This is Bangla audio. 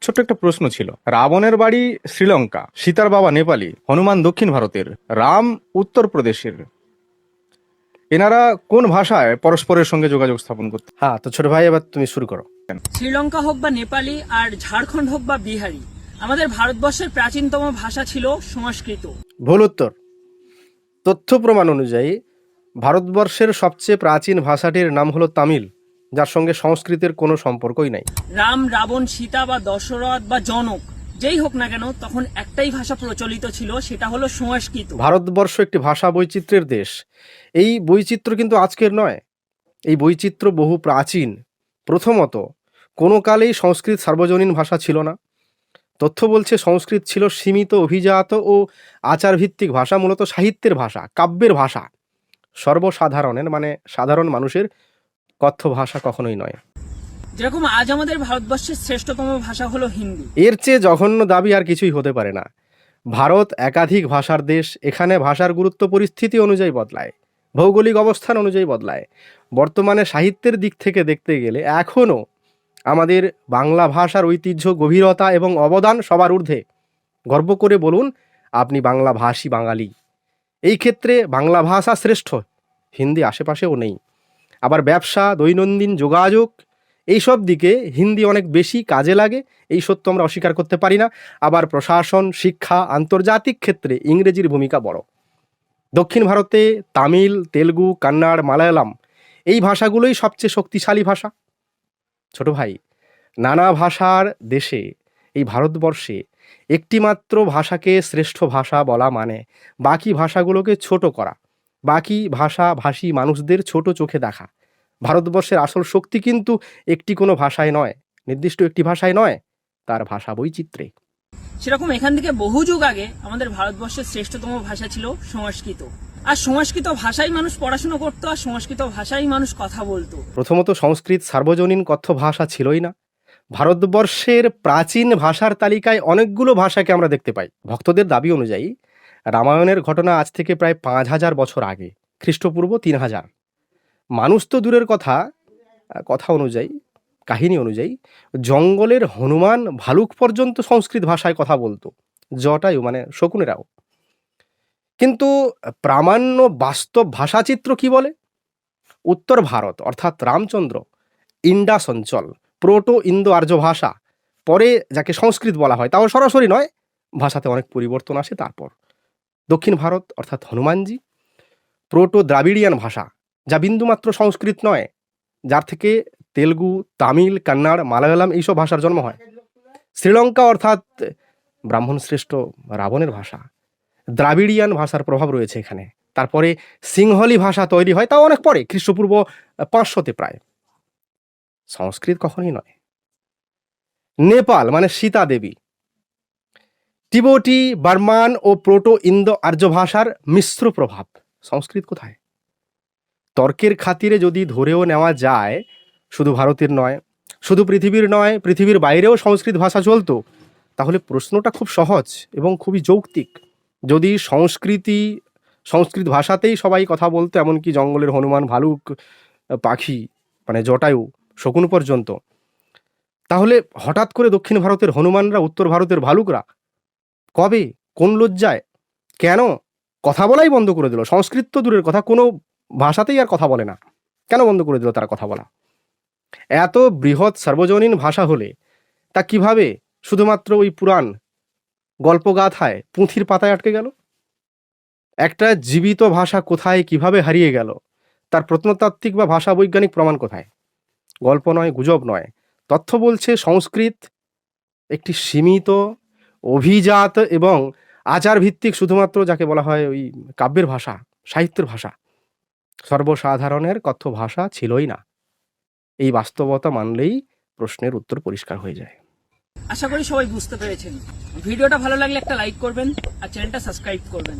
ছোট্ট একটা প্রশ্ন ছিল। রাবণের বাড়ি শ্রীলঙ্কা, সীতার বাবা নেপালি, হনুমান দক্ষিণ ভারতের, রাম উত্তরপ্রদেশের। এনারা কোন ভাষায় পরস্পরের সঙ্গে যোগাযোগ স্থাপন করতেন? হ্যাঁ, তো ছোট ভাই এবার তুমি শুরু করো। শ্রীলঙ্কা হোক বা নেপালি আর ঝাড়খণ্ড হোক বা বিহারি, আমাদের ভারতবর্ষের প্রাচীনতম ভাষা ছিল সংস্কৃত। ভুল উত্তর। তথ্য প্রমাণ অনুযায়ী ভারতবর্ষের সবচেয়ে প্রাচীন ভাষাটির নাম হলো তামিল, যার সঙ্গে সংস্কৃতের কোনো সম্পর্কই নাই। রাম, রাবণ, সীতা বা দশরথ বা জনক যেই হোক না কেন, তখন একটাই ভাষা প্রচলিত ছিল, সেটা হলো সংস্কৃত। ভারতবর্ষ একটি ভাষা বৈচিত্র্যের দেশ। এই বৈচিত্র্য কিন্তু আজকের নয়, এই বৈচিত্র্য বহু প্রাচীন। প্রথমত, কোনো কালেই সংস্কৃত সার্বজনীন ভাষা ছিল না। তথ্য বলছে সংস্কৃত ছিল সীমিত, অভিজাত ও আচারভিত্তিক ভাষা, মূলত সাহিত্যের ভাষা, কাব্যের ভাষা। সর্বসাধারণের মানে সাধারণ মানুষের কথ্য ভাষা কখনোই নয়। যেরকম আজ আমাদের ভারতবর্ষের শ্রেষ্ঠতম ভাষা হলো হিন্দি। এর চেয়ে জঘন্য দাবি আর কিছুই হতে পারে না। ভারত একাধিক ভাষার দেশ। এখানে ভাষার গুরুত্ব পরিস্থিতি অনুযায়ী বদলায়, ভৌগোলিক অবস্থান অনুযায়ী বদলায়। বর্তমানে সাহিত্যের দিক থেকে দেখতে গেলে এখনও আমাদের বাংলা ভাষার ঐতিহ্য, গভীরতা এবং অবদান সবার ঊর্ধ্বে। গর্ব করে বলুন আপনি বাংলা ভাষী বাঙালি। এই ক্ষেত্রে বাংলা ভাষা শ্রেষ্ঠ, হিন্দি আশেপাশেও নেই। আবার ব্যবসা, দৈনন্দিন যোগাযোগ এইসব দিকে হিন্দি অনেক বেশি কাজে লাগে, এই সত্য আমরা অস্বীকার করতে পারি না। আবার প্রশাসন, শিক্ষা, আন্তর্জাতিক ক্ষেত্রে ইংরেজির ভূমিকা বড়। দক্ষিণ ভারতে তামিল, তেলুগু, কান্নাড়, মালায়ালাম এই ভাষাগুলোই সবচেয়ে শক্তিশালী ভাষা। ছোট ভাই, নানা ভাষার দেশে এই ভারতবর্ষে একটিমাত্র ভাষাকে শ্রেষ্ঠ ভাষা বলা মানে বাকি ভাষাগুলোকে ছোট করা, বাকি ভাষাভাষী মানুষদের ছোট চোখে দেখা। ভারতবর্ষের আসল শক্তি কিন্তু একটি কোনো ভাষায় নয়, নির্দিষ্ট একটি ভাষায় নয়, তার ভাষা বৈচিত্র্যে। সেরকম এখান থেকে বহু যুগ আগে আমাদের ভারতবর্ষের শ্রেষ্ঠতম ভাষা ছিল সংস্কৃত। আর সংস্কৃত ভাষায় মানুষ পড়াশোনা করতো, আর সংস্কৃত ভাষায় মানুষ কথা বলতো। প্রথমত, সংস্কৃত সার্বজনীন কথ্য ভাষা ছিলই না। ভারতবর্ষের প্রাচীন ভাষার তালিকায় অনেকগুলো ভাষাকে আমরা দেখতে পাই। ভক্তদের দাবি অনুযায়ী রামায়ণের ঘটনা আজ থেকে প্রায় 5000 বছর আগে, খ্রিস্টপূর্ব 3000। মানুষ তো দূরের কথা, কথা অনুযায়ী, কাহিনী অনুযায়ী জঙ্গলের হনুমান, ভালুক পর্যন্ত সংস্কৃত ভাষায় কথা বলতো, জটায়ু মানে শকুনেরাও। কিন্তু প্রামাণ্য বাস্তব ভাষাচিত্র কি বলে? উত্তর ভারত অর্থাৎ রামচন্দ্র, ইন্ডাস অঞ্চল, প্রোটো ইন্দো আর্য ভাষা, পরে যাকে সংস্কৃত বলা হয়, তাও সরাসরি নয়, ভাষাতে অনেক পরিবর্তন আসে। তারপর দক্ষিণ ভারত অর্থাৎ হনুমানজি, প্রোটো দ্রাবিড়িয়ান ভাষা, যা বিন্দুমাত্র সংস্কৃত নয়, যার থেকে তেলুগু, তামিল, কান্নাড়, মালায়ালাম এইসব ভাষার জন্ম হয়। শ্রীলঙ্কা অর্থাৎ ব্রাহ্মণ শ্রেষ্ঠ রাবণের ভাষা, দ্রাবিড়িয়ান ভাষার প্রভাব রয়েছে এখানে। তারপরে সিংহলি ভাষা তৈরি হয়, তাও অনেক পরে, খ্রিস্টপূর্ব 500-তে প্রায়। সংস্কৃত কখনই নয়। নেপাল মানে সীতা দেবী, তিব্বতি, বার্মান ও প্রোটো ইন্দো আর্য ভাষার মিশ্র প্রভাব। সংস্কৃত কোথায়? তর্কের খাতিরে যদি ধরেও নেওয়া যায় শুধু ভারতের নয়, শুধু পৃথিবীর নয়, পৃথিবীর বাইরেও সংস্কৃত ভাষা চলতো, তাহলে প্রশ্নটা খুব সহজ এবং খুবই যৌক্তিক। যদি সংস্কৃত ভাষাতেই সবাই কথা বলতো, এমনকি জঙ্গলের হনুমান, ভালুক, পাখি মানে জটায়ু, শকুন পর্যন্ত, তাহলে হঠাৎ করে দক্ষিণ ভারতের হনুমানরা, উত্তর ভারতের ভালুকরা কবে, কোন লজ্জায়, কেন কথা বলাই বন্ধ করে দিল? সংস্কৃত তো দূরের কথা, কোনো ভাষাতেই আর কথা বলে না, কেন বন্ধ করে দিল তারা কথা বলা? এত বৃহৎ সার্বজনীন ভাষা হলে তা কিভাবে শুধুমাত্র ওই পুরাণ গল্পগাথায়, পুঁথির পাতায় আটকে গেল? একটা জীবিত ভাষা কোথায়, কিভাবে হারিয়ে গেল, তার প্রত্নতাত্ত্বিক বা ভাষা বৈজ্ঞানিক প্রমাণ কোথায়? গল্প নয়, গুজব নয়, তথ্য বলছে সংস্কৃত একটি সীমিত, অভিজাত এবং আচারভিত্তিক, শুধুমাত্র যাকে বলা হয় ওই কাব্যের ভাষা, সাহিত্যের ভাষা, সর্বসাধারণের কথ্য ভাষা ছিলই না। এই বাস্তবতা মানলেই প্রশ্নের উত্তর পরিষ্কার হয়ে যায়। আশা করি সবাই বুঝতে পেরেছেন। ভিডিওটা ভালো লাগলে একটা লাইক করবেন আর চ্যানেলটা সাবস্ক্রাইব করবেন।